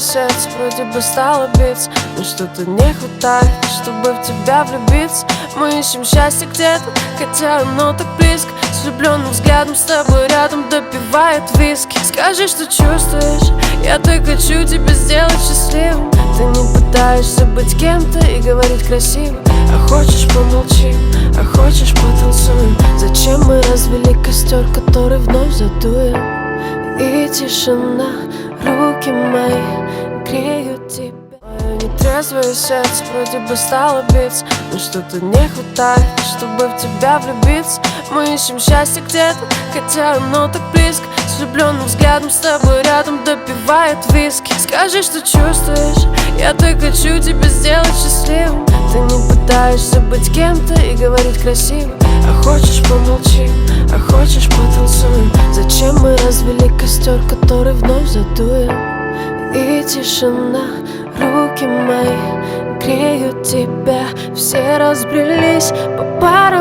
сердце вроде бы стало биться, но что-то не хватает, чтобы в тебя влюбиться. Мы ищем счастье где-то, хотя оно так близко. С влюбленным взглядом с тобой рядом допивает виски. Скажи, что чувствуешь, я так хочу тебя сделать счастливым. Ты не пытаешься быть кем-то и говорить красиво. А хочешь помолчим, а хочешь потанцуем. Зачем мы развели костер, который вновь задуем? И тишина, руки мои греют тебя. Мое нетрезвое сердце вроде бы стало биться, но что-то не хватает, чтобы в тебя влюбиться. Мы ищем счастье где-то, хотя оно так близко. С влюбленным взглядом с тобой рядом допивает виски. Скажи, что чувствуешь, я так хочу тебя сделать счастливым. Ты не пытаешься быть кем-то и говорить красиво. А хочешь помолчим, а хочешь потанцуем. Зачем мы развели костер, который вновь задуем? И тишина, руки мои греют тебя. Все разбрелись по парам.